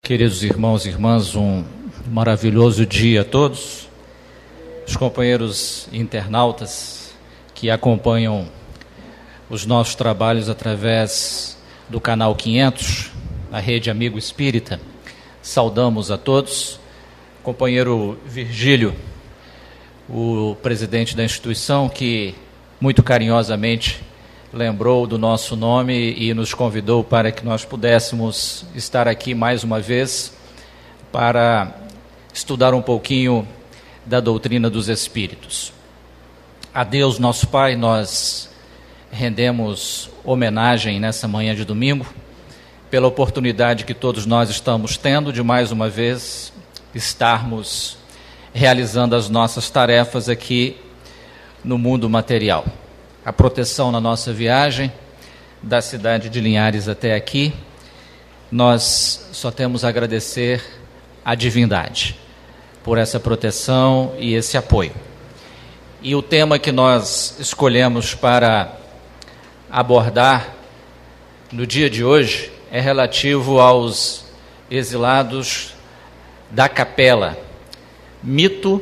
Queridos irmãos e irmãs, um maravilhoso dia a todos. Os companheiros internautas que acompanham os nossos trabalhos através do canal 500, a Rede Amigo Espírita, saudamos a todos. Companheiro Virgílio, o presidente da instituição, que muito carinhosamente lembrou do nosso nome e nos convidou para que nós pudéssemos estar aqui mais uma vez para estudar um pouquinho da doutrina dos Espíritos. A Deus, nosso Pai, nós rendemos homenagem nessa manhã de domingo, pela oportunidade que todos nós estamos tendo de mais uma vez estarmos realizando as nossas tarefas aqui no mundo material. A proteção na nossa viagem da cidade de Linhares até aqui, nós só temos a agradecer à divindade por essa proteção e esse apoio. E o tema que nós escolhemos para abordar no dia de hoje é relativo aos exilados da capela, mito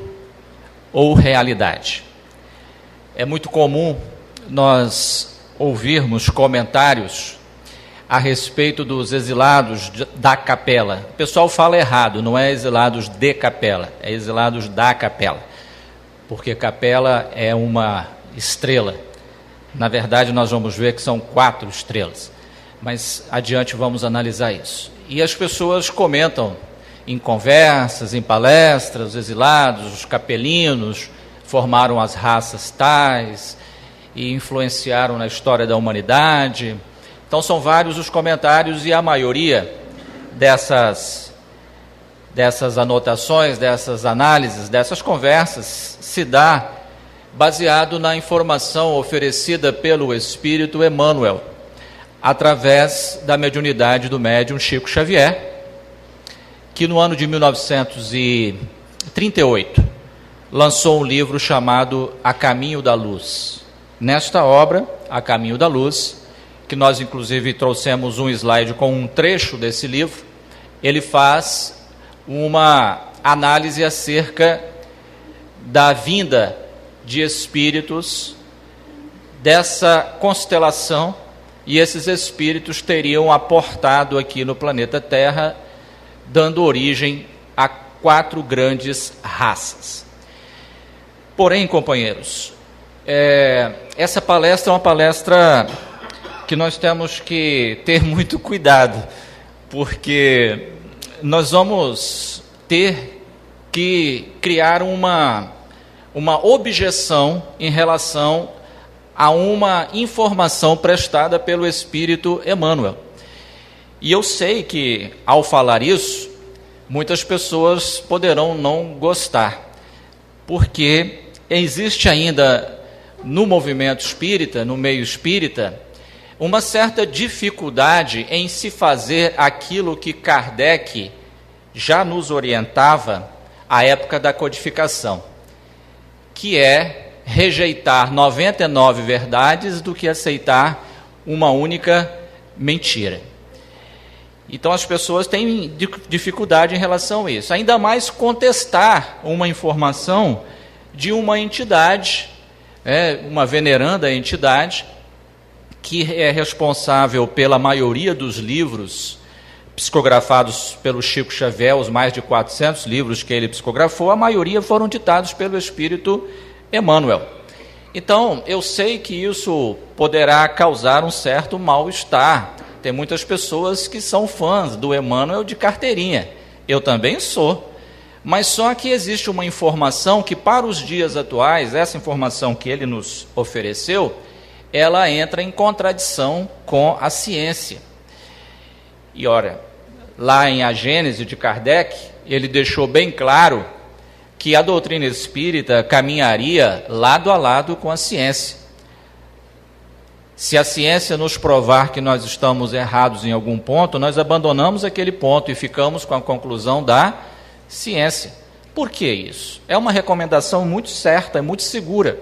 ou realidade. É muito comum nós ouvirmos comentários a respeito dos exilados da capela. O pessoal fala errado, não é exilados de capela, é exilados da capela, porque capela é uma estrela. Na verdade, nós vamos ver que são 4 estrelas, mas adiante vamos analisar isso. E as pessoas comentam em conversas, em palestras, os exilados, os capelinos formaram as raças tais e influenciaram na história da humanidade. Então são vários os comentários e a maioria dessas anotações, dessas análises, dessas conversas se dá baseado na informação oferecida pelo Espírito Emmanuel, através da mediunidade do médium Chico Xavier, que no ano de 1938 lançou um livro chamado A Caminho da Luz. Nesta obra, A Caminho da Luz, que nós inclusive trouxemos um slide com um trecho desse livro, ele faz uma análise acerca da vinda de espíritos dessa constelação, e esses espíritos teriam aportado aqui no planeta Terra, dando origem a 4 grandes raças. Porém, companheiros, essa palestra é uma palestra que nós temos que ter muito cuidado, porque nós vamos ter que criar uma objeção em relação a uma informação prestada pelo Espírito Emmanuel. E eu sei que, ao falar isso, muitas pessoas poderão não gostar, porque existe ainda no movimento espírita, no meio espírita, uma certa dificuldade em se fazer aquilo que Kardec já nos orientava à época da codificação, que é rejeitar 99 verdades do que aceitar uma única mentira. Então as pessoas têm dificuldade em relação a isso, ainda mais contestar uma informação de uma entidade, uma veneranda entidade, que é responsável pela maioria dos livros psicografados pelo Chico Xavier, os mais de 400 livros que ele psicografou, a maioria foram ditados pelo Espírito Emmanuel. Então, eu sei que isso poderá causar um certo mal-estar. Tem muitas pessoas que são fãs do Emmanuel de carteirinha. Eu também sou. Mas só que existe uma informação que, para os dias atuais, essa informação que ele nos ofereceu, ela entra em contradição com a ciência. E ora, lá em A Gênese de Kardec, ele deixou bem claro que a doutrina espírita caminharia lado a lado com a ciência. Se a ciência nos provar que nós estamos errados em algum ponto, nós abandonamos aquele ponto e ficamos com a conclusão da ciência. Por que isso? É uma recomendação muito certa, muito segura,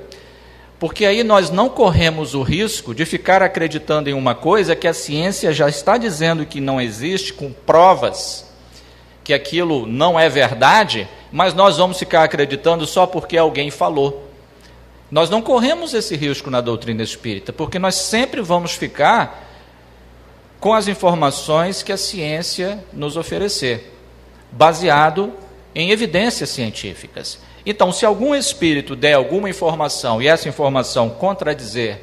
porque aí nós não corremos o risco de ficar acreditando em uma coisa que a ciência já está dizendo que não existe, com provas que aquilo não é verdade, mas nós vamos ficar acreditando só porque alguém falou. Nós não corremos esse risco na doutrina espírita, porque nós sempre vamos ficar com as informações que a ciência nos oferecer, baseado em evidências científicas. Então, se algum espírito der alguma informação e essa informação contradizer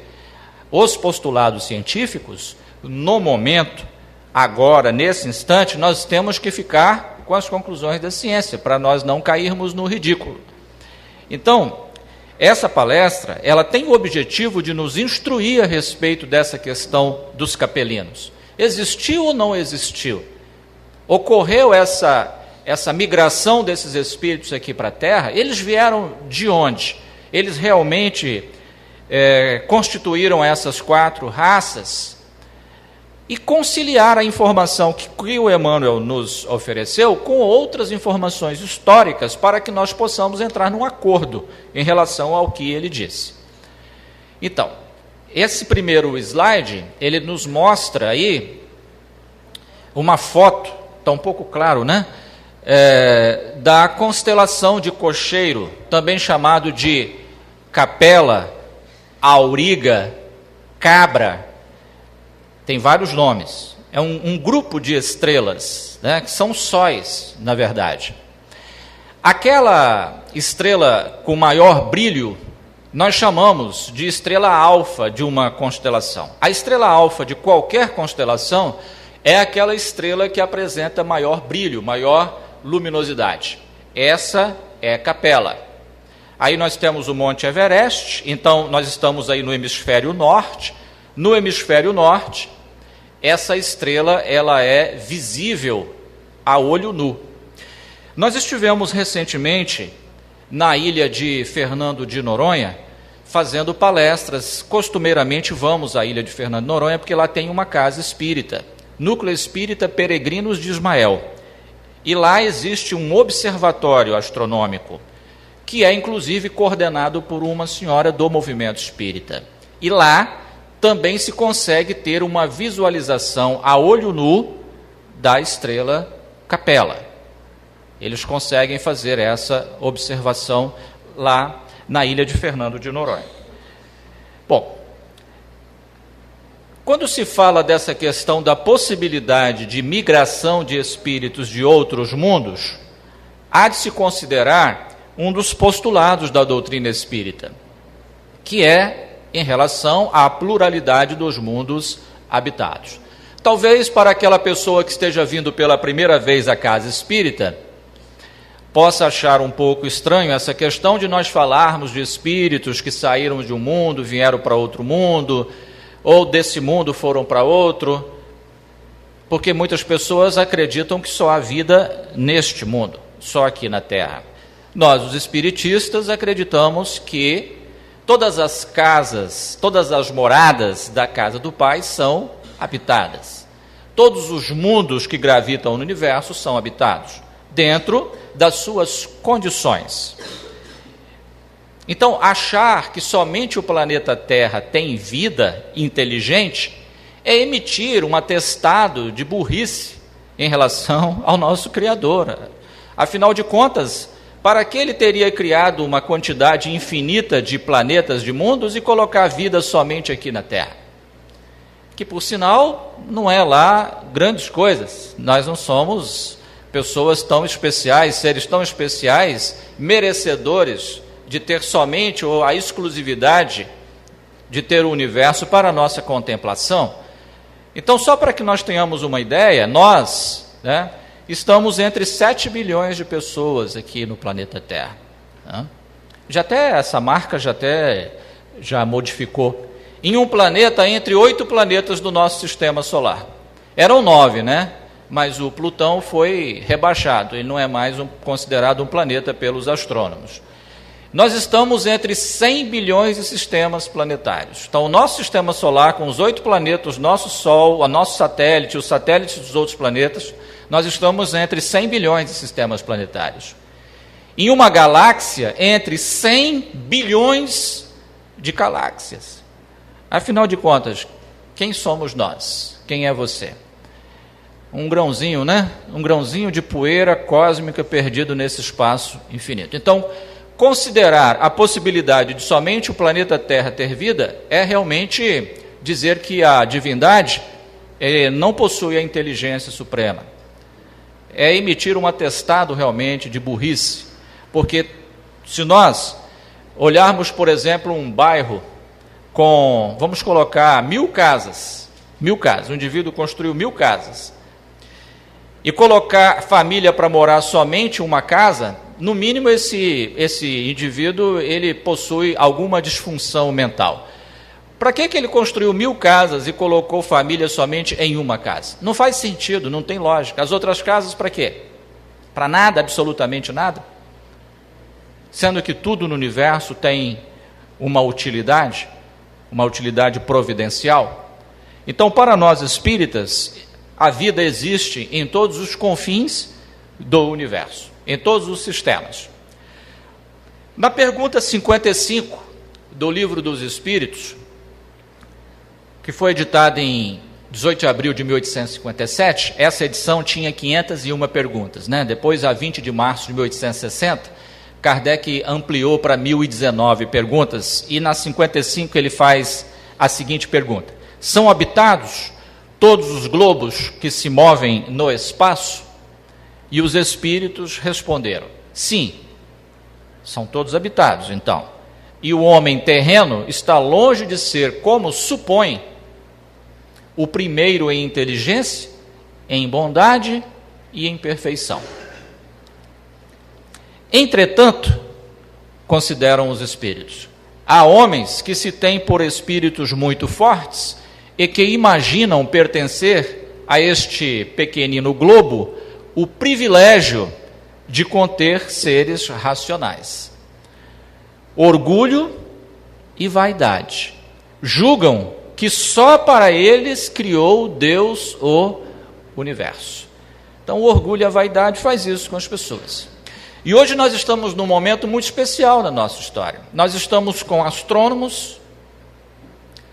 os postulados científicos, no momento, agora, nesse instante, nós temos que ficar com as conclusões da ciência, para nós não cairmos no ridículo. Então, essa palestra, ela tem o objetivo de nos instruir a respeito dessa questão dos capelinos. Existiu ou não existiu? Ocorreu essa migração desses espíritos aqui para a Terra? Eles vieram de onde? Eles realmente constituíram essas 4 raças? E conciliar a informação que o Emmanuel nos ofereceu com outras informações históricas para que nós possamos entrar num acordo em relação ao que ele disse. Então, esse primeiro slide, ele nos mostra aí uma foto, está um pouco claro, né? Da constelação de Cocheiro, também chamado de Capela, Auriga, Cabra. Tem vários nomes. É um grupo de estrelas, né, que são sóis, na verdade. Aquela estrela com maior brilho, nós chamamos de estrela alfa de uma constelação. A estrela alfa de qualquer constelação é aquela estrela que apresenta maior brilho, maior luminosidade. Essa é Capela. Aí nós temos o Monte Everest, então nós estamos aí no hemisfério norte. No hemisfério norte, essa estrela ela é visível a olho nu. Nós estivemos recentemente na ilha de Fernando de Noronha, fazendo palestras. Costumeiramente vamos à ilha de Fernando de Noronha, porque lá tem uma casa espírita, Núcleo Espírita Peregrinos de Ismael. E lá existe um observatório astronômico, que é inclusive coordenado por uma senhora do movimento espírita. E lá também se consegue ter uma visualização a olho nu da estrela Capela. Eles conseguem fazer essa observação lá na ilha de Fernando de Noronha. Bom, quando se fala dessa questão da possibilidade de migração de espíritos de outros mundos, há de se considerar um dos postulados da doutrina espírita, que é em relação à pluralidade dos mundos habitados. Talvez para aquela pessoa que esteja vindo pela primeira vez à casa espírita, possa achar um pouco estranho essa questão de nós falarmos de espíritos que saíram de um mundo, vieram para outro mundo, ou desse mundo foram para outro, porque muitas pessoas acreditam que só há vida neste mundo, só aqui na Terra. Nós, os espiritistas, acreditamos que todas as casas, todas as moradas da casa do Pai são habitadas. Todos os mundos que gravitam no universo são habitados, dentro das suas condições. Então, achar que somente o planeta Terra tem vida inteligente é emitir um atestado de burrice em relação ao nosso Criador. Afinal de contas, para que ele teria criado uma quantidade infinita de planetas, de mundos, e colocar vida somente aqui na Terra? Que, por sinal, não é lá grandes coisas. Nós não somos pessoas tão especiais, seres tão especiais, merecedores de ter somente ou a exclusividade de ter o universo para a nossa contemplação. Então, só para que nós tenhamos uma ideia, nós, estamos entre 7 bilhões de pessoas aqui no planeta Terra. Essa marca já modificou. Em um planeta, entre 8 planetas do nosso sistema solar. Eram 9, mas o Plutão foi rebaixado, ele não é mais considerado um planeta pelos astrônomos. Nós estamos entre 100 bilhões de sistemas planetários. Então, o nosso sistema solar, com os 8 planetas, nosso Sol, o nosso satélite, os satélites dos outros planetas, nós estamos entre 100 bilhões de sistemas planetários. Em uma galáxia, entre 100 bilhões de galáxias. Afinal de contas, quem somos nós? Quem é você? um grãozinho, né? Um grãozinho de poeira cósmica perdido nesse espaço infinito. Então, considerar a possibilidade de somente o planeta Terra ter vida é realmente dizer que a divindade não possui a inteligência suprema. É emitir um atestado realmente de burrice, porque se nós olharmos, por exemplo, um bairro com, vamos colocar, 1000 casas, o indivíduo construiu 1000 casas, e colocar família para morar somente uma casa, no mínimo esse indivíduo ele possui alguma disfunção mental. Para que ele construiu 1000 casas e colocou família somente em uma casa? Não faz sentido, não tem lógica. As outras casas para quê? Para nada, absolutamente nada? Sendo que tudo no universo tem uma utilidade providencial. Então, para nós espíritas, a vida existe em todos os confins do universo, em todos os sistemas. Na pergunta 55 do Livro dos Espíritos, que foi editada em 18 de abril de 1857, essa edição tinha 501 perguntas, né? Depois, a 20 de março de 1860, Kardec ampliou para 1019 perguntas, e na 55 ele faz a seguinte pergunta: são habitados todos os globos que se movem no espaço? E os espíritos responderam: sim, são todos habitados, então. E o homem terreno está longe de ser, como supõe, o primeiro em inteligência, em bondade e em perfeição. Entretanto, consideram os espíritos, há homens que se têm por espíritos muito fortes e que imaginam pertencer a este pequenino globo o privilégio de conter seres racionais. Orgulho e vaidade. Julgam que só para eles criou Deus o universo. Então, o orgulho e a vaidade faz isso com as pessoas. E hoje nós estamos num momento muito especial na nossa história. Nós estamos com astrônomos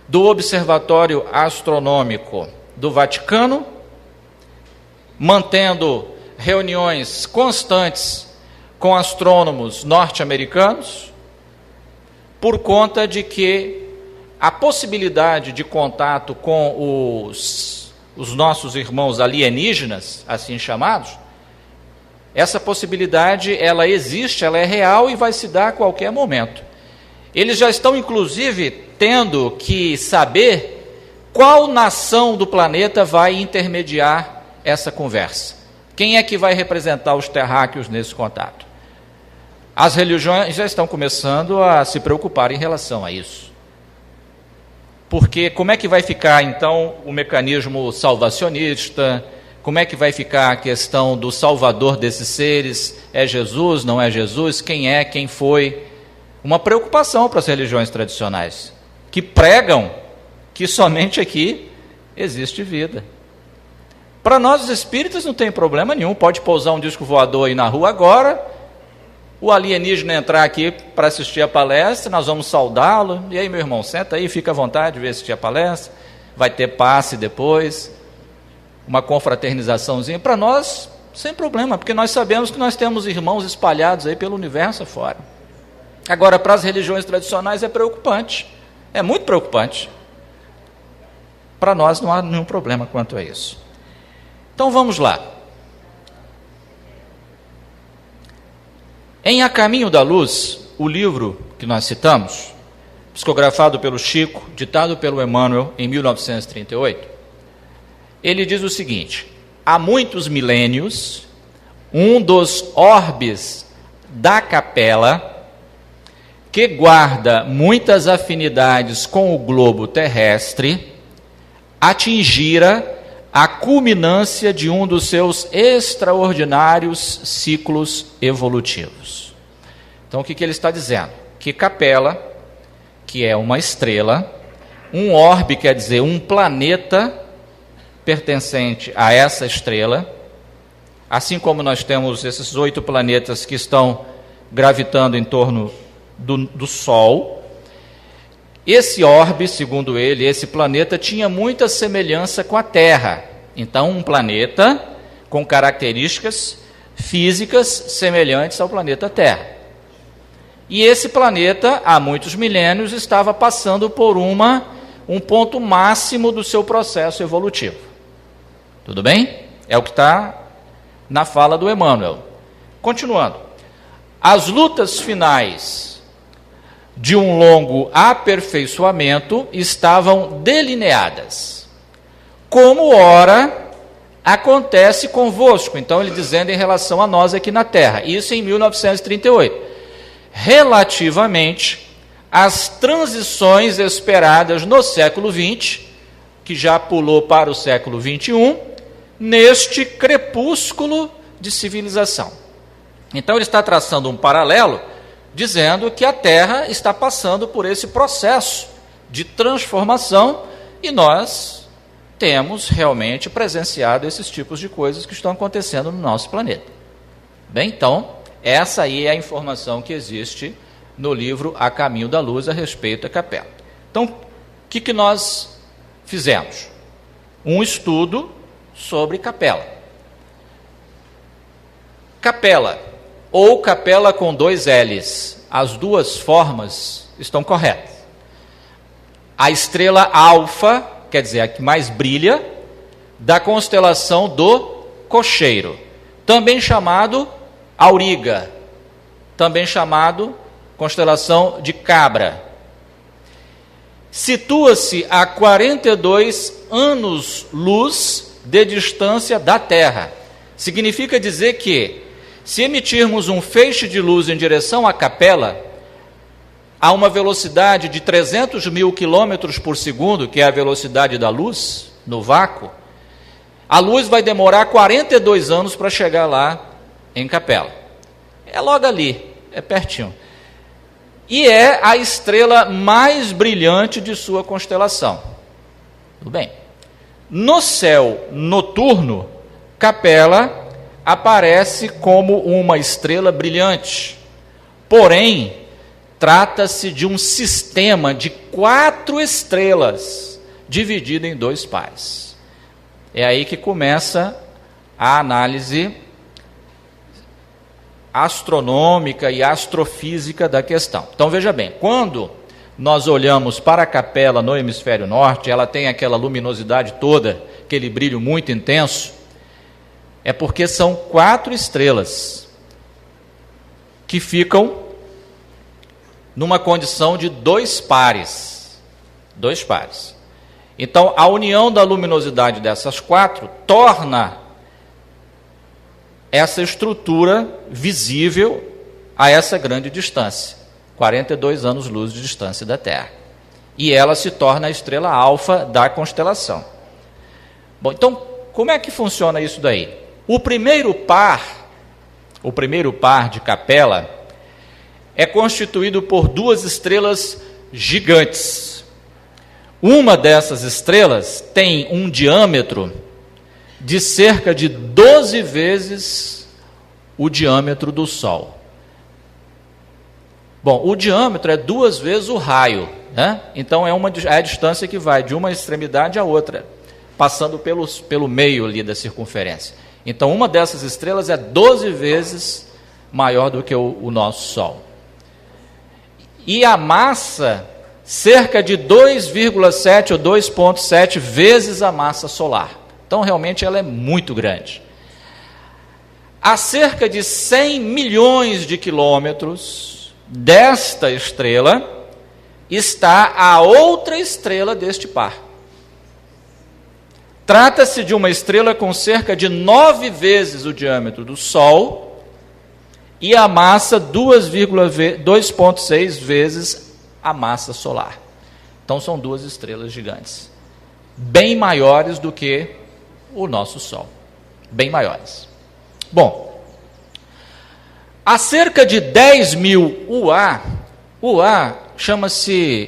do Observatório Astronômico do Vaticano, mantendo reuniões constantes com astrônomos norte-americanos, por conta de que a possibilidade de contato com os nossos irmãos alienígenas, assim chamados, essa possibilidade, ela existe, ela é real e vai se dar a qualquer momento. Eles já estão, inclusive, tendo que saber qual nação do planeta vai intermediar essa conversa. Quem é que vai representar os terráqueos nesse contato? As religiões já estão começando a se preocupar em relação a isso. Porque como é que vai ficar, então, o mecanismo salvacionista? Como é que vai ficar a questão do salvador desses seres? É Jesus, não é Jesus? Quem é, quem foi? Uma preocupação para as religiões tradicionais, que pregam que somente aqui existe vida. Para nós, os espíritas, não tem problema nenhum. Pode pousar um disco voador aí na rua agora, o alienígena entrar aqui para assistir a palestra, nós vamos saudá-lo. E aí, meu irmão, senta aí, fica à vontade de assistir a palestra. Vai ter passe depois, uma confraternizaçãozinha. Para nós, sem problema, porque nós sabemos que nós temos irmãos espalhados aí pelo universo afora. Agora, para as religiões tradicionais é preocupante, é muito preocupante. Para nós não há nenhum problema quanto a isso. Então vamos lá. Em A Caminho da Luz, o livro que nós citamos, psicografado pelo Chico, ditado pelo Emmanuel em 1938, ele diz o seguinte: há muitos milênios, um dos orbes da capela, que guarda muitas afinidades com o globo terrestre, atingira a culminância de um dos seus extraordinários ciclos evolutivos. Então, o que ele está dizendo? Que Capela, que é uma estrela, um orbe quer dizer um planeta pertencente a essa estrela, assim como nós temos esses 8 planetas que estão gravitando em torno do Sol. Esse orbe, segundo ele, esse planeta, tinha muita semelhança com a Terra. Então, um planeta com características físicas semelhantes ao planeta Terra. E esse planeta, há muitos milênios, estava passando por um ponto máximo do seu processo evolutivo. Tudo bem? É o que está na fala do Emmanuel. Continuando. As lutas finais de um longo aperfeiçoamento estavam delineadas, como ora acontece convosco. Então ele dizendo em relação a nós aqui na Terra, isso em 1938, relativamente às transições esperadas no século XX, que já pulou para o século XXI, neste crepúsculo de civilização. Então ele está traçando um paralelo, dizendo que a Terra está passando por esse processo de transformação e nós temos realmente presenciado esses tipos de coisas que estão acontecendo no nosso planeta. Bem, então, essa aí é a informação que existe no livro A Caminho da Luz a respeito da capela. Então, o que nós fizemos? Um estudo sobre capela. Capela, ou capela com 2 L's, as duas formas estão corretas. A estrela alfa, quer dizer, a que mais brilha, da constelação do Cocheiro, também chamado Auriga, também chamado constelação de Cabra. Situa-se a 42 anos-luz de distância da Terra. Significa dizer que, se emitirmos um feixe de luz em direção à capela, a uma velocidade de 300 mil quilômetros por segundo, que é a velocidade da luz, no vácuo, a luz vai demorar 42 anos para chegar lá em capela. É logo ali, é pertinho. E é a estrela mais brilhante de sua constelação. Tudo bem. No céu noturno, capela aparece como uma estrela brilhante. Porém, trata-se de um sistema de 4 estrelas, dividido em 2 pares. É aí que começa a análise astronômica e astrofísica da questão. Então, veja bem, quando nós olhamos para a capela no hemisfério norte, ela tem aquela luminosidade toda, aquele brilho muito intenso, é porque são 4 estrelas que ficam numa condição de 2 pares. 2 pares. Então, a união da luminosidade dessas 4 torna essa estrutura visível a essa grande distância, 42 anos-luz de distância da Terra. E ela se torna a estrela alfa da constelação. Bom, então, como é que funciona isso daí? O primeiro par de capela é constituído por 2 estrelas gigantes. Uma dessas estrelas tem um diâmetro de cerca de 12 vezes o diâmetro do Sol. Bom, o diâmetro é 2 vezes o raio, né? Então é a distância que vai de uma extremidade à outra, passando pelo meio ali da circunferência. Então uma dessas estrelas é 12 vezes maior do que o nosso Sol. E a massa, cerca de 2,7 ou 2,7 vezes a massa solar. Então, realmente, ela é muito grande. A cerca de 100 milhões de quilômetros desta estrela está a outra estrela deste par. Trata-se de uma estrela com cerca de 9 vezes o diâmetro do Sol e a massa 2,6 vezes a massa solar. Então, são 2 estrelas gigantes, bem maiores do que o nosso Sol, bem maiores. Bom, a cerca de 10 mil UA, UA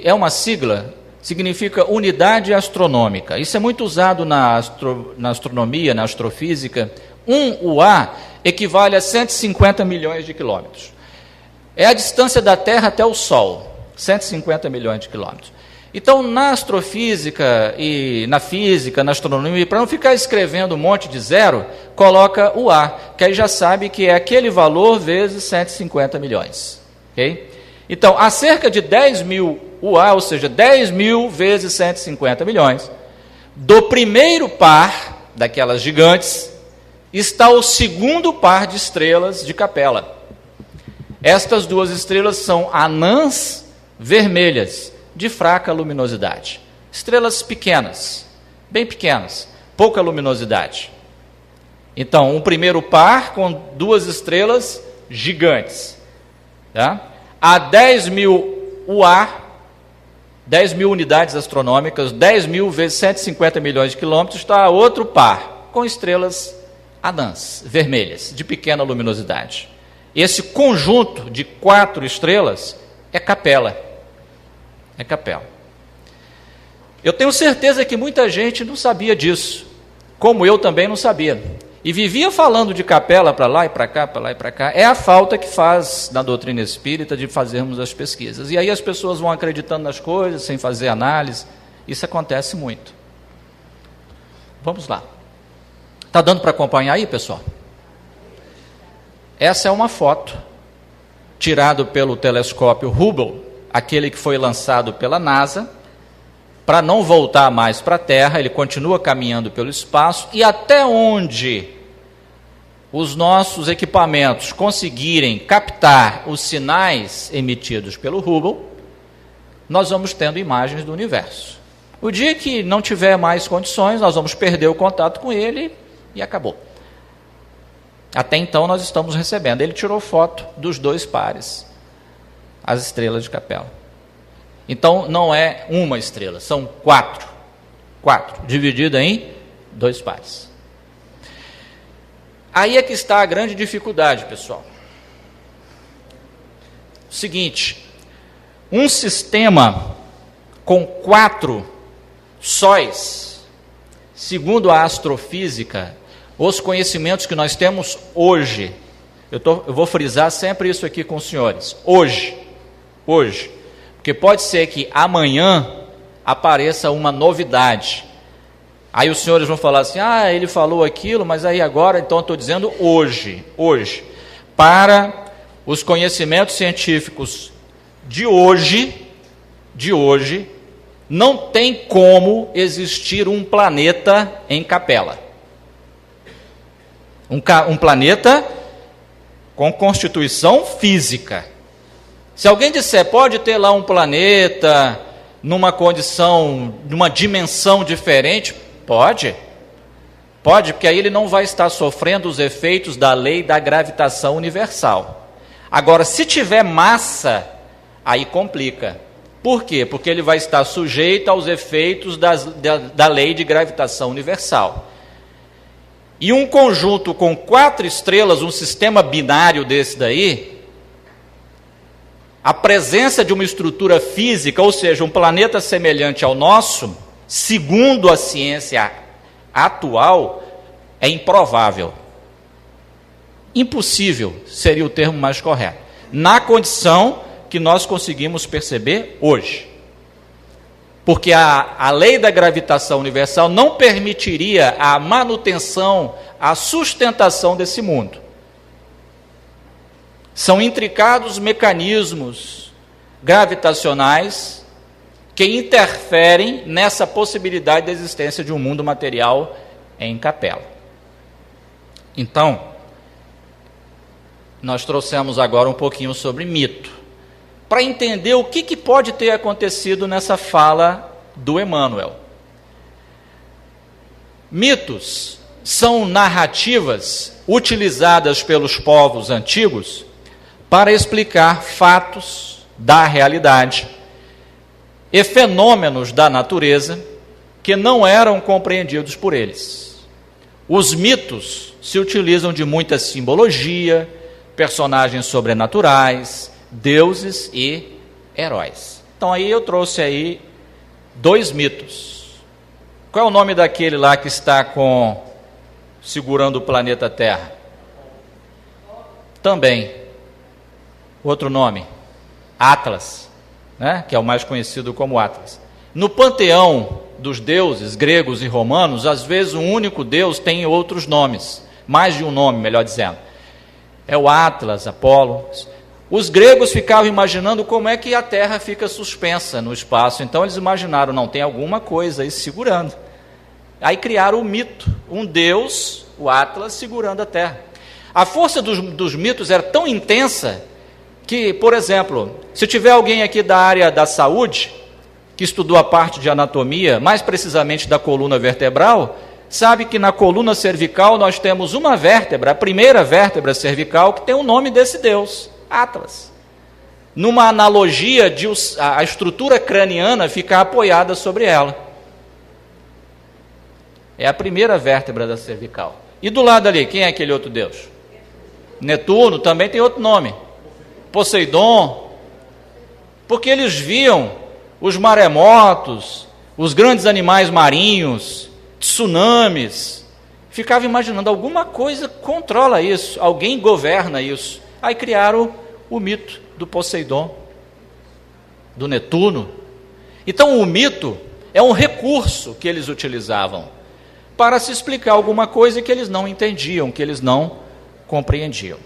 é uma sigla, significa unidade astronômica. Isso é muito usado na astronomia, na astrofísica. 1 UA equivale a 150 milhões de quilômetros. É a distância da Terra até o Sol, 150 milhões de quilômetros. Então, na astrofísica e na física, na astronomia, para não ficar escrevendo um monte de zero, coloca o A, que aí já sabe que é aquele valor vezes 150 milhões. Okay? Então, há cerca de 10 mil UA, ou seja, 10 mil vezes 150 milhões, do primeiro par daquelas gigantes, está o segundo par de estrelas de Capela. Estas duas estrelas são anãs vermelhas, de fraca luminosidade. Estrelas pequenas, bem pequenas, pouca luminosidade. Então, um primeiro par com duas estrelas gigantes. Tá? A 10 mil UA, 10 mil unidades astronômicas, 10 mil vezes 150 milhões de quilômetros, está outro par, com estrelas anãs, vermelhas, de pequena luminosidade. Esse conjunto de 4 estrelas é Capela. É Capela. Eu tenho certeza que muita gente não sabia disso, como eu também não sabia. E vivia falando de Capela para lá e para cá, para lá e para cá. É a falta que faz na doutrina espírita de fazermos as pesquisas. E aí as pessoas vão acreditando nas coisas, sem fazer análise. Isso acontece muito. Vamos lá. Está dando para acompanhar aí, pessoal? Essa é uma foto tirada pelo telescópio Hubble, aquele que foi lançado pela NASA, para não voltar mais para a Terra. Ele continua caminhando pelo espaço, e até onde os nossos equipamentos conseguirem captar os sinais emitidos pelo Hubble, nós vamos tendo imagens do universo. O dia que não tiver mais condições, nós vamos perder o contato com ele e acabou. Até então nós estamos recebendo. Ele tirou foto dos 2 pares, as estrelas de Capela. Então não é uma estrela, são 4. 4, dividida em 2 pares. Aí é que está a grande dificuldade, pessoal. O seguinte, um sistema com 4 sóis, segundo a astrofísica, os conhecimentos que nós temos hoje, eu vou frisar sempre isso aqui com os senhores, hoje, porque pode ser que amanhã apareça uma novidade, aí os senhores vão falar assim, ele falou aquilo, mas aí agora, então eu estou dizendo hoje, para os conhecimentos científicos de hoje, não tem como existir um planeta em Capela. Um planeta com constituição física. Se alguém disser, pode ter lá um planeta numa condição, numa dimensão diferente, pode, porque aí ele não vai estar sofrendo os efeitos da lei da gravitação universal. Agora, se tiver massa, aí complica. Por quê? Porque ele vai estar sujeito aos efeitos da lei de gravitação universal. E um conjunto com 4 estrelas, um sistema binário desse daí, a presença de uma estrutura física, ou seja, um planeta semelhante ao nosso, segundo a ciência atual, é improvável. Impossível seria o termo mais correto, na condição que nós conseguimos perceber hoje. Porque a lei da gravitação universal não permitiria a manutenção, a sustentação desse mundo. São intricados mecanismos gravitacionais que interferem nessa possibilidade da existência de um mundo material em Capela. Então, nós trouxemos agora um pouquinho sobre mito, para entender o que pode ter acontecido nessa fala do Emmanuel. Mitos são narrativas utilizadas pelos povos antigos para explicar fatos da realidade e fenômenos da natureza que não eram compreendidos por eles. Os mitos se utilizam de muita simbologia, personagens sobrenaturais, deuses e heróis. Então aí eu trouxe aí 2 mitos. Qual é o nome daquele lá que está segurando o planeta Terra? Também. Outro nome, Atlas, né? Que é o mais conhecido como Atlas. No panteão dos deuses gregos e romanos, às vezes um único deus tem outros nomes, mais de um nome, melhor dizendo. É o Atlas, Apolo. Os gregos ficavam imaginando como é que a Terra fica suspensa no espaço. Então eles imaginaram, não, tem alguma coisa aí segurando. Aí criaram o mito, um deus, o Atlas, segurando a Terra. A força dos mitos era tão intensa que, por exemplo, se tiver alguém aqui da área da saúde, que estudou a parte de anatomia, mais precisamente da coluna vertebral, sabe que na coluna cervical nós temos uma vértebra, a primeira vértebra cervical, que tem o nome desse deus, Atlas. Numa analogia de a estrutura craniana ficar apoiada sobre ela. É a primeira vértebra da cervical. E do lado ali, quem é aquele outro deus? Netuno também tem outro nome. Poseidon. Porque eles viam os maremotos, os grandes animais marinhos, tsunamis. Ficava imaginando, alguma coisa controla isso, alguém governa isso. Aí criaram o mito do Poseidon, do Netuno. Então o mito é um recurso que eles utilizavam para se explicar alguma coisa que eles não entendiam, que eles não compreendiam.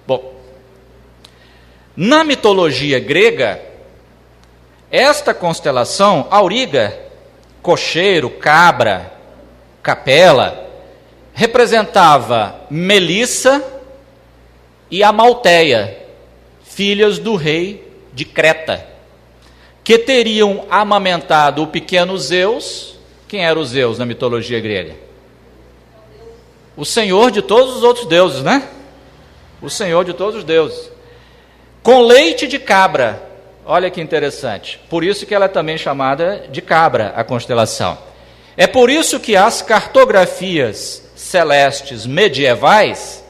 Bom, na mitologia grega, esta constelação, Auriga, cocheiro, cabra, capela, representava Melissa e Amalteia, filhas do rei de Creta, que teriam amamentado o pequeno Zeus. Quem era o Zeus na mitologia grega? O senhor de todos os outros deuses, né? O senhor de todos os deuses. Com leite de cabra. Olha que interessante. Por isso que ela é também chamada de cabra, a constelação. É por isso que as cartografias celestes medievais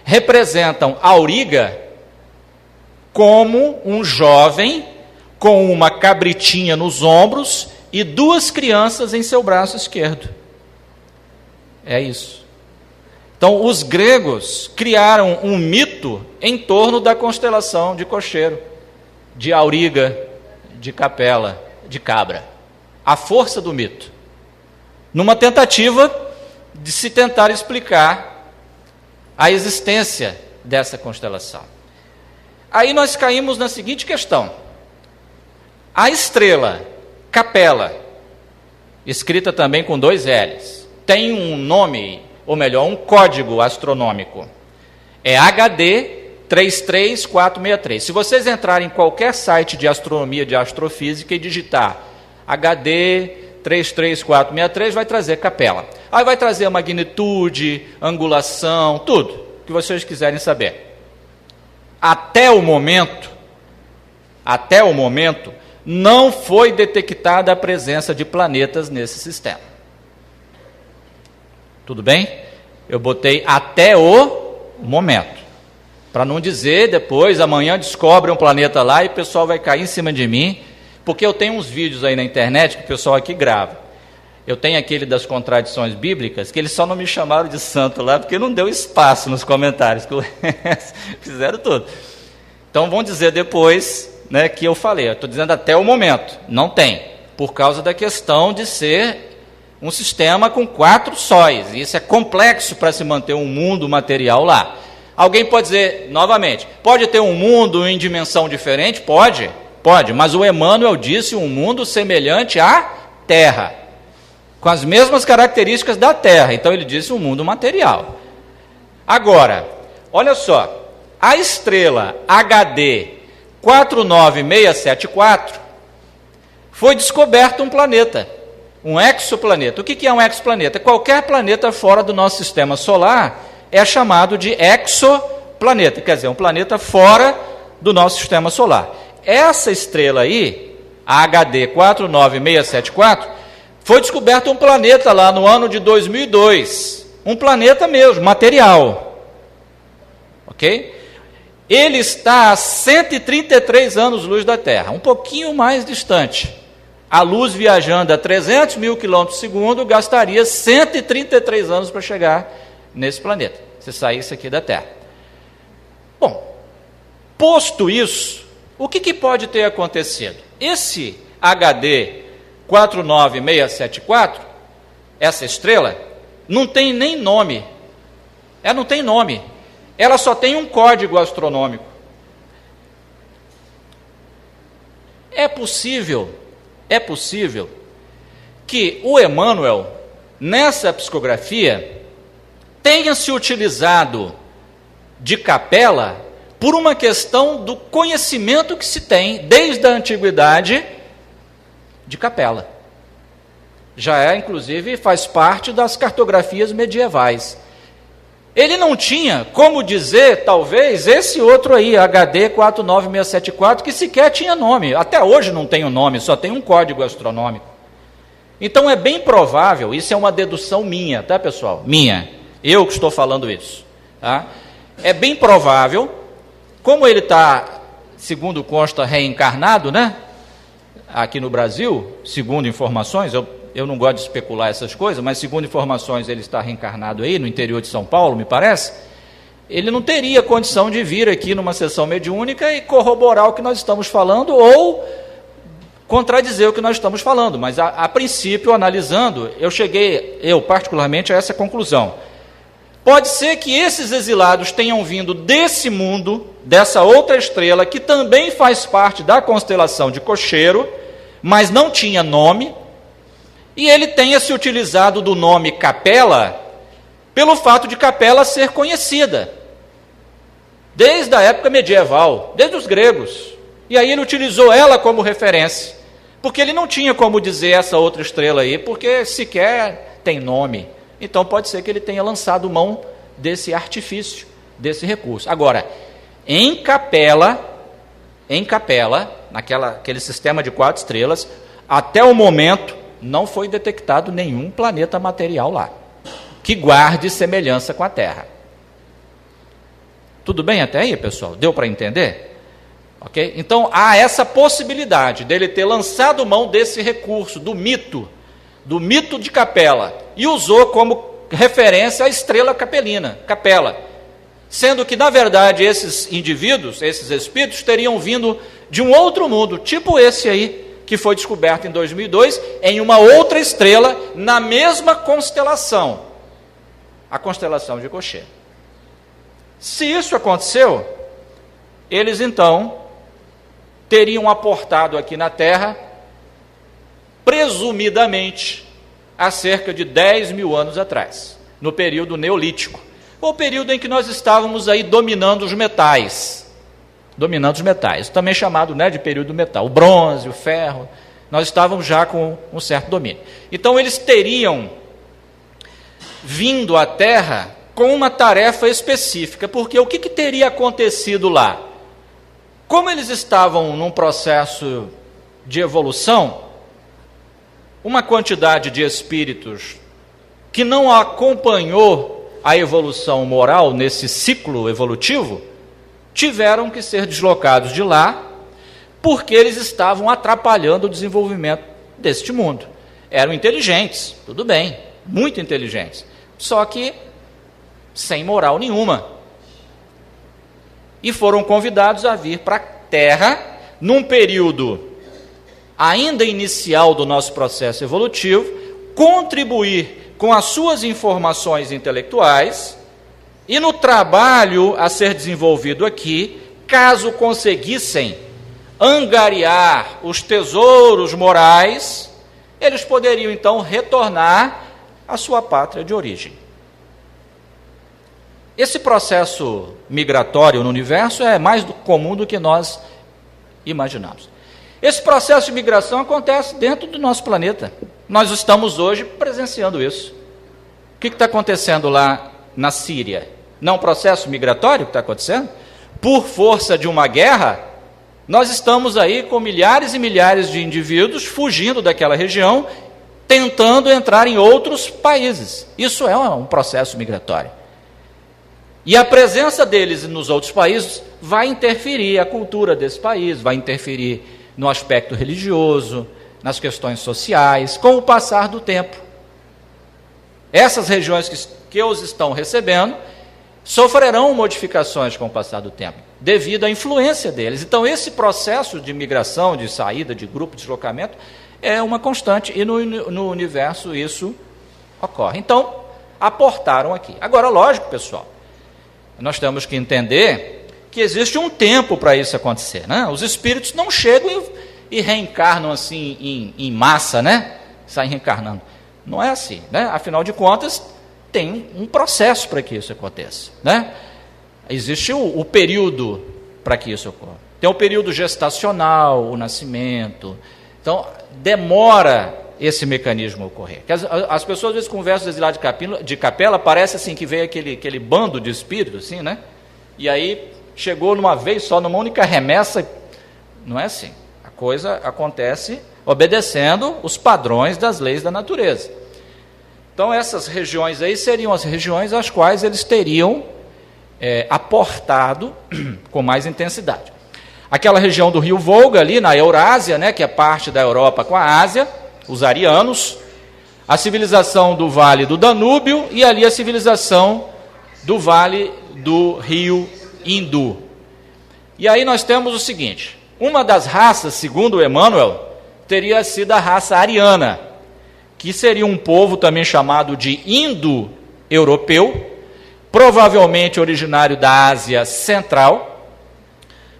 representam Auriga como um jovem com uma cabritinha nos ombros e duas crianças em seu braço esquerdo. É isso. Então, os gregos criaram um mito em torno da constelação de cocheiro, de Auriga, de capela, de cabra. A força do mito. Numa tentativa de se tentar explicar a existência dessa constelação. Aí nós caímos na seguinte questão. A estrela Capela, escrita também com 2 L's, tem um nome, ou melhor, um código astronômico. É HD 33463. Se vocês entrarem em qualquer site de astronomia, de astrofísica e digitar HD 33463, vai trazer Capela. Aí vai trazer a magnitude, angulação, tudo que vocês quiserem saber. Até o momento, não foi detectada a presença de planetas nesse sistema. Tudo bem? Eu botei até o momento. Para não dizer depois, amanhã descobre um planeta lá e o pessoal vai cair em cima de mim, porque eu tenho uns vídeos aí na internet que o pessoal aqui grava. Eu tenho aquele das contradições bíblicas, que eles só não me chamaram de santo lá, porque não deu espaço nos comentários, que fizeram tudo. Então vão dizer depois, né, que eu falei, eu estou dizendo até o momento, não tem, por causa da questão de ser um sistema com 4 sóis, e isso é complexo para se manter um mundo material lá. Alguém pode dizer, novamente, pode ter um mundo em dimensão diferente? Pode, mas o Emmanuel disse um mundo semelhante à Terra, com as mesmas características da Terra, então ele disse um mundo material. Agora, olha só, a estrela HD 49674 foi descoberto um planeta, um exoplaneta. O que é um exoplaneta? Qualquer planeta fora do nosso sistema solar é chamado de exoplaneta, quer dizer, um planeta fora do nosso sistema solar. Essa estrela aí, a HD 49674, foi descoberto um planeta lá no ano de 2002, um planeta mesmo, material, ok? Ele está a 133 anos-luz da Terra, um pouquinho mais distante. A luz viajando a 300 mil quilômetros por segundo gastaria 133 anos para chegar nesse planeta, se saísse aqui da Terra. Bom, posto isso, o que pode ter acontecido? Esse HD 49674, essa estrela, não tem nem nome. Ela não tem nome. Ela só tem um código astronômico. É possível que o Emmanuel, nessa psicografia, tenha se utilizado de Capela por uma questão do conhecimento que se tem desde a antiguidade de Capela. Já inclusive, faz parte das cartografias medievais. Ele não tinha como dizer, talvez, esse outro aí, HD 49674, que sequer tinha nome. Até hoje não tem um nome, só tem um código astronômico. Então é bem provável, isso é uma dedução minha, tá, pessoal? Minha, eu que estou falando isso. Tá? É bem provável, como ele está, segundo consta, reencarnado, né? Aqui no Brasil, segundo informações, eu não gosto de especular essas coisas, mas segundo informações ele está reencarnado aí no interior de São Paulo, me parece. Ele não teria condição de vir aqui numa sessão mediúnica e corroborar o que nós estamos falando ou contradizer o que nós estamos falando, mas a princípio, analisando, eu particularmente, a essa conclusão. Pode ser que esses exilados tenham vindo desse mundo, dessa outra estrela, que também faz parte da constelação de Cocheiro, mas não tinha nome, e ele tenha se utilizado do nome Capela, pelo fato de Capela ser conhecida, desde a época medieval, desde os gregos, e aí ele utilizou ela como referência, porque ele não tinha como dizer essa outra estrela aí, porque sequer tem nome. Então pode ser que ele tenha lançado mão desse artifício, desse recurso. Agora, em Capela, naquele sistema de 4 estrelas, até o momento não foi detectado nenhum planeta material lá, que guarde semelhança com a Terra. Tudo bem até aí, pessoal? Deu para entender? Ok? Então há essa possibilidade dele ter lançado mão desse recurso, do mito de Capela, e usou como referência a estrela capelina, Capela, sendo que, na verdade, esses indivíduos, esses espíritos, teriam vindo de um outro mundo, tipo esse aí, que foi descoberto em 2002, em uma outra estrela, na mesma constelação, a constelação de Cocheiro. Se isso aconteceu, eles então teriam aportado aqui na Terra, presumidamente, há cerca de 10 mil anos atrás, no período neolítico, o período em que nós estávamos aí dominando os metais, também chamado, né, de período metal, o bronze, o ferro, nós estávamos já com um certo domínio. Então eles teriam vindo à Terra com uma tarefa específica, porque o que teria acontecido lá? Como eles estavam num processo de evolução, uma quantidade de espíritos que não acompanhou a evolução moral nesse ciclo evolutivo, tiveram que ser deslocados de lá, porque eles estavam atrapalhando o desenvolvimento deste mundo. Eram inteligentes, tudo bem, muito inteligentes, só que sem moral nenhuma. E foram convidados a vir para a Terra, num período ainda inicial do nosso processo evolutivo, contribuir com as suas informações intelectuais e no trabalho a ser desenvolvido aqui, caso conseguissem angariar os tesouros morais, eles poderiam então retornar à sua pátria de origem. Esse processo migratório no universo é mais comum do que nós imaginamos. Esse processo de migração acontece dentro do nosso planeta. Nós estamos hoje presenciando isso. O que está acontecendo lá na Síria? Não é um processo migratório que está acontecendo? Por força de uma guerra, nós estamos aí com milhares e milhares de indivíduos fugindo daquela região, tentando entrar em outros países. Isso é um processo migratório. E a presença deles nos outros países vai interferir a cultura desse país, vai interferir no aspecto religioso, nas questões sociais, com o passar do tempo. Essas regiões que os estão recebendo, sofrerão modificações com o passar do tempo, devido à influência deles. Então, esse processo de migração, de saída, de grupo, de deslocamento, é uma constante, e no universo isso ocorre. Então, aportaram aqui. Agora, lógico, pessoal, nós temos que entender que existe um tempo para isso acontecer, né? Os espíritos não chegam e reencarnam assim em massa, né? Saem reencarnando. Não é assim, né? Afinal de contas, tem um processo para que isso aconteça, né? Existe o período para que isso ocorra. Tem o período gestacional, o nascimento. Então, demora esse mecanismo ocorrer. As pessoas às vezes conversam desde lá de capela, parece assim que veio aquele bando de espíritos, assim, né? E aí chegou numa vez só, numa única remessa. Não é assim. A coisa acontece obedecendo os padrões das leis da natureza. Então, essas regiões aí seriam as regiões às quais eles teriam aportado com mais intensidade. Aquela região do rio Volga, ali na Eurásia, né, que é parte da Europa com a Ásia, os arianos, a civilização do Vale do Danúbio e ali a civilização do Vale do Rio Hindu. E aí nós temos o seguinte: uma das raças, segundo Emmanuel, teria sido a raça ariana, que seria um povo também chamado de indo-europeu, provavelmente originário da Ásia Central.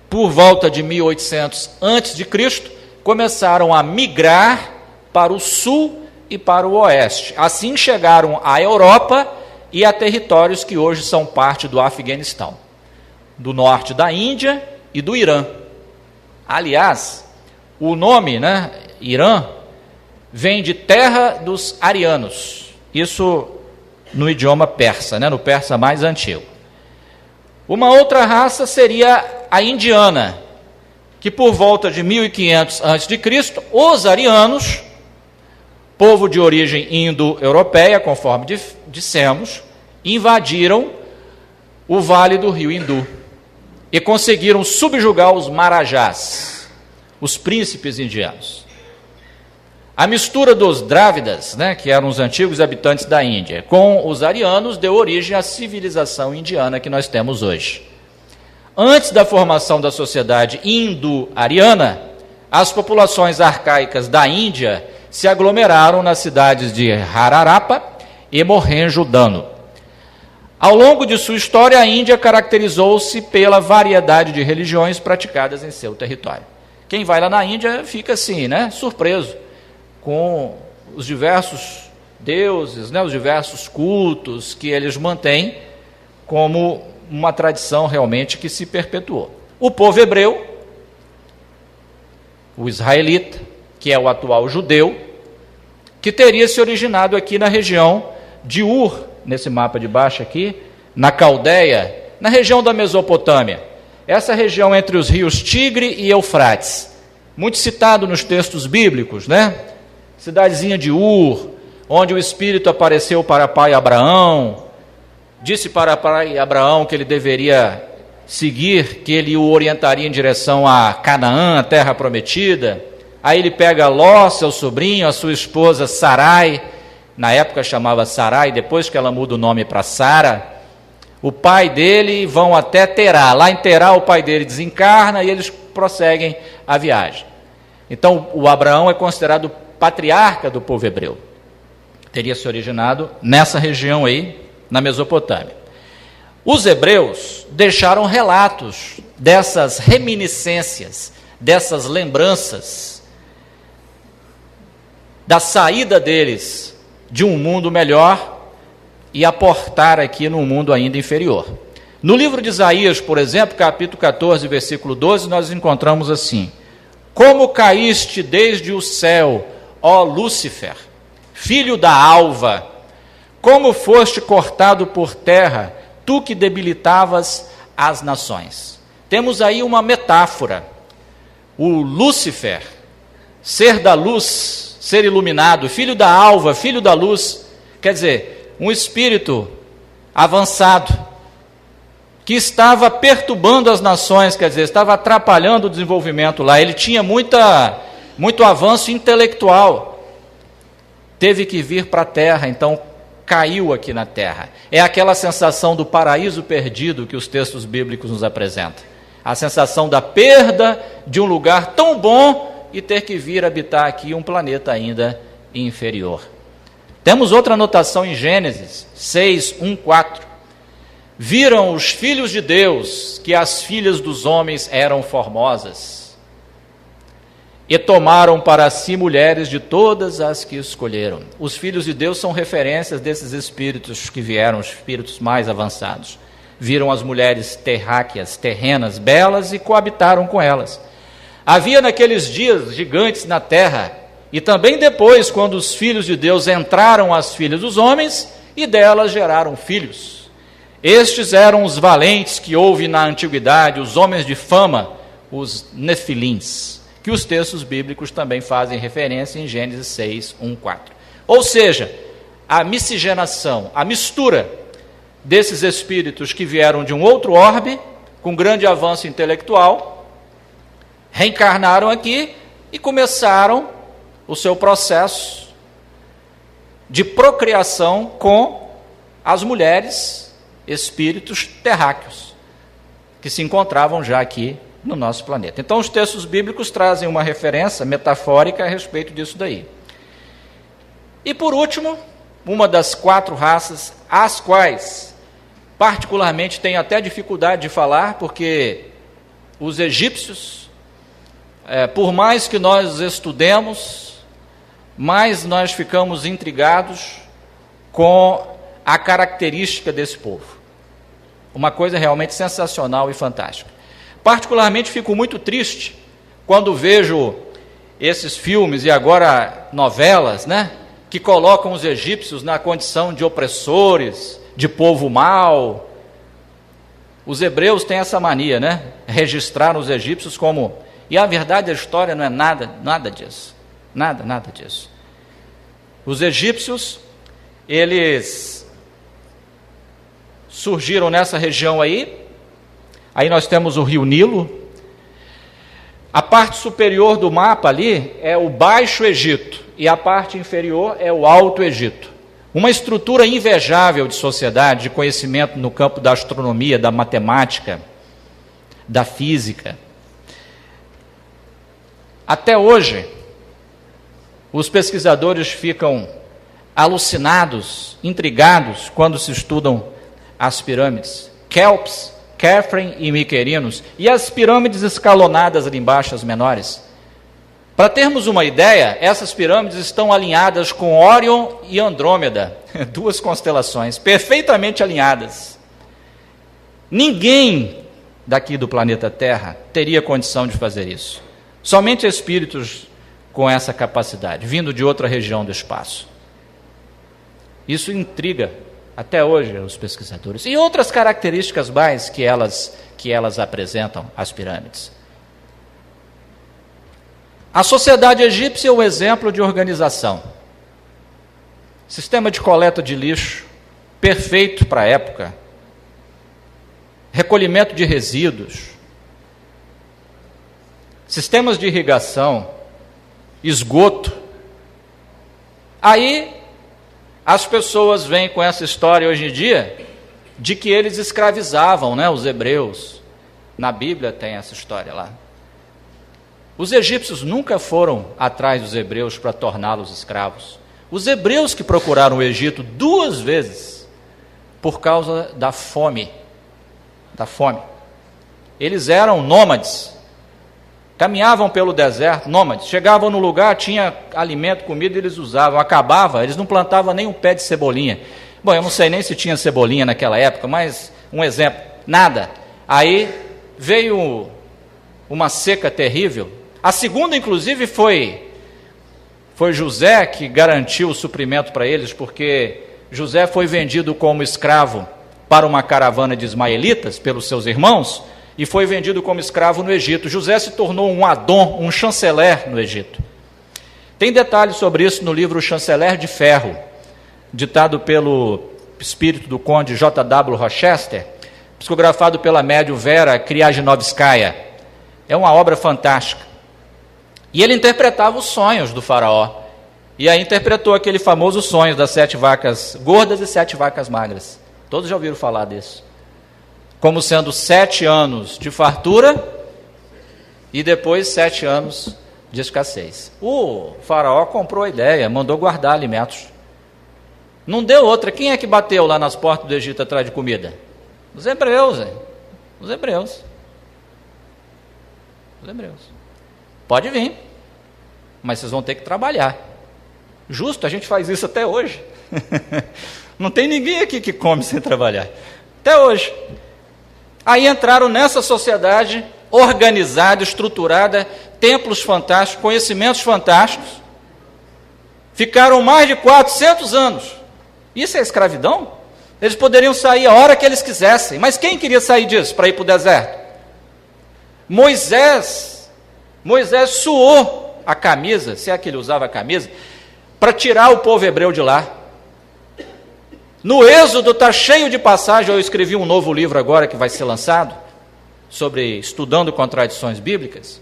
Por volta de 1800 a.C., começaram a migrar para o sul e para o oeste. Assim chegaram à Europa e a territórios que hoje são parte do Afeganistão, do norte da Índia e do Irã. Aliás, o nome, né, Irã, vem de terra dos arianos. Isso no idioma persa, né, no persa mais antigo. Uma outra raça seria a indiana, que por volta de 1500 a.C., os arianos, povo de origem indo-europeia, conforme dissemos, invadiram o vale do rio Hindu e conseguiram subjugar os marajás, os príncipes indianos. A mistura dos drávidas, né, que eram os antigos habitantes da Índia, com os arianos, deu origem à civilização indiana que nós temos hoje. Antes da formação da sociedade indo-ariana, as populações arcaicas da Índia se aglomeraram nas cidades de Harappa e Mohenjo-Daro. Ao longo de sua história, a Índia caracterizou-se pela variedade de religiões praticadas em seu território. Quem vai lá na Índia fica assim, né, surpreso com os diversos deuses, né, os diversos cultos que eles mantêm como uma tradição realmente que se perpetuou. O povo hebreu, o israelita, que é o atual judeu, que teria se originado aqui na região de Ur, nesse mapa de baixo aqui, na Caldeia, na região da Mesopotâmia. Essa região entre os rios Tigre e Eufrates, muito citado nos textos bíblicos, né? Cidadezinha de Ur, onde o Espírito apareceu para pai Abraão, disse para pai Abraão que ele deveria seguir, que ele o orientaria em direção a Canaã, a terra prometida. Aí ele pega Ló, seu sobrinho, a sua esposa Sarai, na época chamava Sarai, depois que ela muda o nome para Sara, o pai dele, vão até Terá. Lá em Terá o pai dele desencarna e eles prosseguem a viagem. Então o Abraão é considerado patriarca do povo hebreu. Teria se originado nessa região aí, na Mesopotâmia. Os hebreus deixaram relatos dessas reminiscências, dessas lembranças, da saída deles de um mundo melhor e aportar aqui num mundo ainda inferior. No livro de Isaías, por exemplo, capítulo 14, versículo 12, nós encontramos assim: como caíste desde o céu, ó Lúcifer, filho da alva, como foste cortado por terra, tu que debilitavas as nações. Temos aí uma metáfora. O Lúcifer, ser da luz, ser iluminado, filho da alva, filho da luz, quer dizer, um espírito avançado, que estava perturbando as nações, quer dizer, estava atrapalhando o desenvolvimento lá. Ele tinha muito avanço intelectual, teve que vir para a terra, então caiu aqui na terra. É aquela sensação do paraíso perdido que os textos bíblicos nos apresentam. A sensação da perda de um lugar tão bom e ter que vir habitar aqui um planeta ainda inferior. Temos outra anotação em Gênesis 6, 1, 4. Viram os filhos de Deus que as filhas dos homens eram formosas e tomaram para si mulheres de todas as que escolheram. Os filhos de Deus são referências desses espíritos que vieram, os espíritos mais avançados. Viram as mulheres terráqueas, terrenas, belas e coabitaram com elas. Havia naqueles dias gigantes na terra, e também depois, quando os filhos de Deus entraram as filhas dos homens, e delas geraram filhos. Estes eram os valentes que houve na antiguidade, os homens de fama, os nefilins, que os textos bíblicos também fazem referência em Gênesis 6, 1, 4. Ou seja, a miscigenação, a mistura desses espíritos que vieram de um outro orbe, com grande avanço intelectual, reencarnaram aqui e começaram o seu processo de procriação com as mulheres, espíritos terráqueos, que se encontravam já aqui no nosso planeta. Então, os textos bíblicos trazem uma referência metafórica a respeito disso daí. E, por último, uma das 4 raças, as quais, particularmente, tenho até dificuldade de falar, porque os egípcios, por mais que nós estudemos, mais nós ficamos intrigados com a característica desse povo. Uma coisa realmente sensacional e fantástica. Particularmente fico muito triste quando vejo esses filmes e agora novelas, que colocam os egípcios na condição de opressores, de povo mau. Os hebreus têm essa mania, registrar os egípcios como... E a verdade, a história não é nada disso. Nada disso. Os egípcios, eles surgiram nessa região aí nós temos o rio Nilo. A parte superior do mapa ali é o Baixo Egito e a parte inferior é o Alto Egito. Uma estrutura invejável de sociedade, de conhecimento no campo da astronomia, da matemática, da física. Até hoje, os pesquisadores ficam alucinados, intrigados, quando se estudam as pirâmides. Kelps, Khafre e Miquerinos, e as pirâmides escalonadas ali embaixo, as menores. Para termos uma ideia, essas pirâmides estão alinhadas com Órion e Andrômeda, 2 constelações perfeitamente alinhadas. Ninguém daqui do planeta Terra teria condição de fazer isso. Somente espíritos com essa capacidade, vindo de outra região do espaço. Isso intriga até hoje os pesquisadores. E outras características mais que elas apresentam, as pirâmides. A sociedade egípcia é um exemplo de organização. Sistema de coleta de lixo, perfeito para a época. Recolhimento de resíduos. Sistemas de irrigação, esgoto. Aí, as pessoas vêm com essa história hoje em dia de que eles escravizavam, os hebreus. Na Bíblia tem essa história lá. Os egípcios nunca foram atrás dos hebreus para torná-los escravos. Os hebreus que procuraram o Egito 2 vezes por causa da fome. Eles eram nômades. Caminhavam pelo deserto, nômades. Chegavam no lugar, tinha alimento, comida, eles usavam. Acabava, eles não plantavam nem um pé de cebolinha. Bom, eu não sei nem se tinha cebolinha naquela época, mas um exemplo, nada. Aí veio uma seca terrível. A segunda, inclusive, foi José que garantiu o suprimento para eles, porque José foi vendido como escravo para uma caravana de ismaelitas pelos seus irmãos, e foi vendido como escravo no Egito. José se tornou um Adon, um chanceler no Egito. Tem detalhes sobre isso no livro Chanceler de Ferro, ditado pelo espírito do conde J.W. Rochester, psicografado pela médium Vera Kriajinovskaya. É uma obra fantástica. E ele interpretava os sonhos do faraó. E aí interpretou aquele famoso sonho das 7 vacas gordas e 7 vacas magras. Todos já ouviram falar disso. Como sendo 7 anos de fartura e depois 7 anos de escassez. O faraó comprou a ideia, mandou guardar alimentos. Não deu outra. Quem é que bateu lá nas portas do Egito atrás de comida? Os hebreus, hein? Os hebreus. Os hebreus. Pode vir, mas vocês vão ter que trabalhar. Justo, a gente faz isso até hoje. Não tem ninguém aqui que come sem trabalhar. Até hoje. Aí entraram nessa sociedade organizada, estruturada, templos fantásticos, conhecimentos fantásticos. Ficaram mais de 400 anos. Isso é escravidão? Eles poderiam sair a hora que eles quisessem. Mas quem queria sair disso para ir para o deserto? Moisés suou a camisa, se é que ele usava a camisa, para tirar o povo hebreu de lá. No Êxodo está cheio de passagens. Eu escrevi um novo livro agora que vai ser lançado, sobre estudando contradições bíblicas.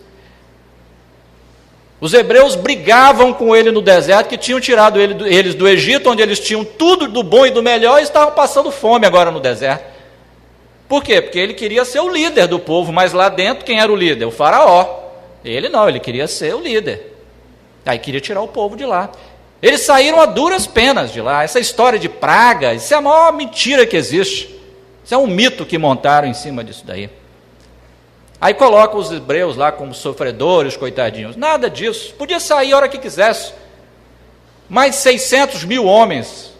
Os hebreus brigavam com ele no deserto, que tinham tirado eles do Egito, onde eles tinham tudo do bom e do melhor, e estavam passando fome agora no deserto. Por quê? Porque ele queria ser o líder do povo, mas lá dentro quem era o líder? O faraó. Ele não, ele queria ser o líder. Aí queria tirar o povo de lá. Eles saíram a duras penas de lá. Essa história de praga, isso é a maior mentira que existe. Isso é um mito que montaram em cima disso daí. Aí coloca os hebreus lá como sofredores, coitadinhos. Nada disso. Podia sair a hora que quisesse. Mais de 600 mil homens.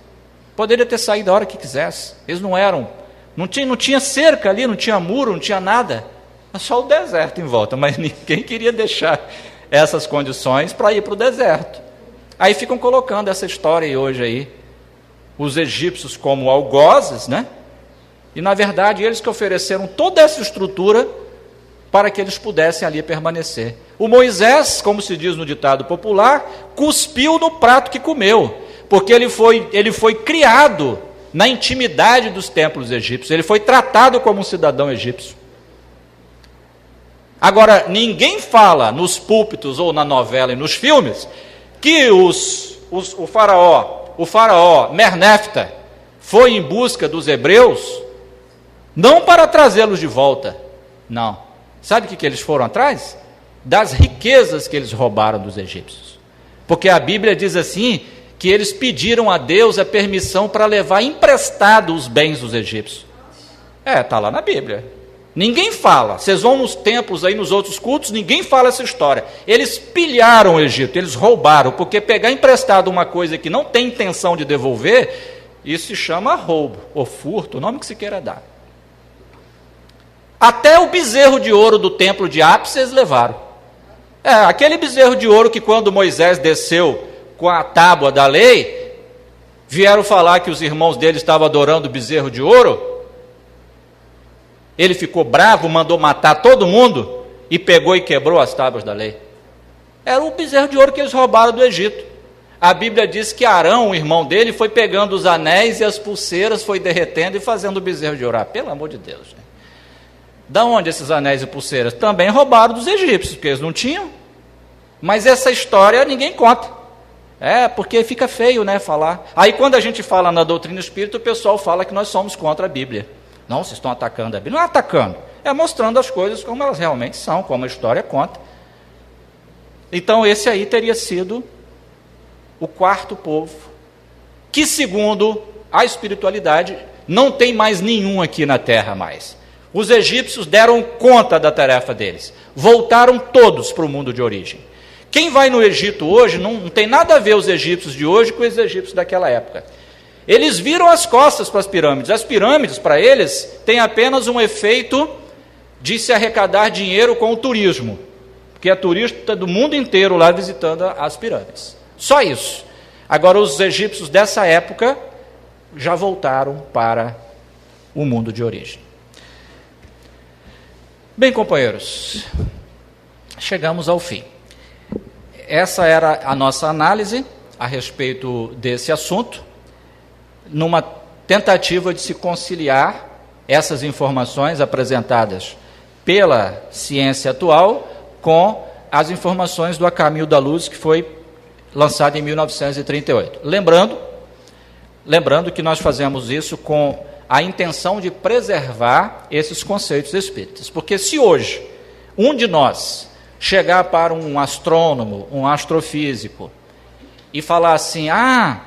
Poderia ter saído a hora que quisesse. Eles não eram. Não tinha cerca ali, não tinha muro, não tinha nada. Era só o deserto em volta. Mas ninguém queria deixar essas condições para ir para o deserto. Aí ficam colocando essa história aí hoje aí. Os egípcios como algozes, né? E na verdade eles que ofereceram toda essa estrutura para que eles pudessem ali permanecer. O Moisés, como se diz no ditado popular, cuspiu no prato que comeu, porque ele foi criado na intimidade dos templos egípcios, ele foi tratado como um cidadão egípcio. Agora, ninguém fala nos púlpitos ou na novela e nos filmes que o faraó Mernefta foi em busca dos hebreus, não para trazê-los de volta, não. Sabe o que eles foram atrás? Das riquezas que eles roubaram dos egípcios. Porque a Bíblia diz assim, que eles pediram a Deus a permissão para levar emprestado os bens dos egípcios. Está lá na Bíblia. Ninguém fala. Vocês vão nos templos aí, nos outros cultos, ninguém fala essa história. Eles pilharam o Egito, eles roubaram, porque pegar emprestado uma coisa que não tem intenção de devolver, isso se chama roubo, ou furto, o nome que se queira dar. Até o bezerro de ouro do templo de Apis eles levaram. Aquele bezerro de ouro que quando Moisés desceu com a tábua da lei, vieram falar que os irmãos dele estavam adorando o bezerro de ouro. Ele ficou bravo, mandou matar todo mundo e pegou e quebrou as tábuas da lei. Era o bezerro de ouro que eles roubaram do Egito. A Bíblia diz que Arão, o irmão dele, foi pegando os anéis e as pulseiras, foi derretendo e fazendo o bezerro de ouro. Pelo amor de Deus, né? Da onde esses anéis e pulseiras? Também roubaram dos egípcios, porque eles não tinham. Mas essa história ninguém conta. Porque fica feio, né, falar. Aí quando a gente fala na doutrina espírita, o pessoal fala que nós somos contra a Bíblia. Não, vocês estão atacando a Bíblia. Não é atacando, é mostrando as coisas como elas realmente são, como a história conta. Então esse aí teria sido o quarto povo, que segundo a espiritualidade, não tem mais nenhum aqui na terra mais. Os egípcios deram conta da tarefa deles. Voltaram todos para o mundo de origem. Quem vai no Egito hoje, não tem nada a ver os egípcios de hoje com os egípcios daquela época. Eles viram as costas para as pirâmides. As pirâmides, para eles, têm apenas um efeito de se arrecadar dinheiro com o turismo. Porque é turista do mundo inteiro lá visitando as pirâmides. Só isso. Agora, os egípcios dessa época já voltaram para o mundo de origem. Bem, companheiros, chegamos ao fim. Essa era a nossa análise a respeito desse assunto, numa tentativa de se conciliar essas informações apresentadas pela ciência atual com as informações do A Caminho da Luz, que foi lançado em 1938. Lembrando que nós fazemos isso com a intenção de preservar esses conceitos espíritas. Porque se hoje um de nós chegar para um astrônomo, um astrofísico, e falar assim, a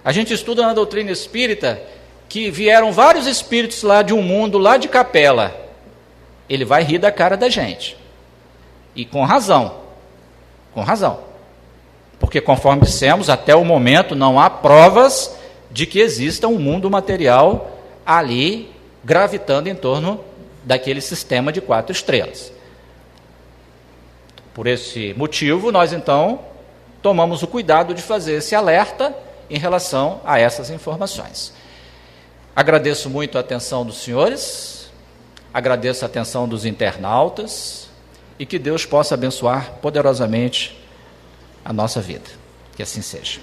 gente estuda na doutrina espírita que vieram vários espíritos lá de um mundo, lá de Capela, ele vai rir da cara da gente. E com razão. Com razão. Porque, conforme dissemos, até o momento não há provas de que exista um mundo material ali gravitando em torno daquele sistema de 4 estrelas. Por esse motivo, nós então tomamos o cuidado de fazer esse alerta em relação a essas informações. Agradeço muito a atenção dos senhores, agradeço a atenção dos internautas e que Deus possa abençoar poderosamente a nossa vida. Que assim seja.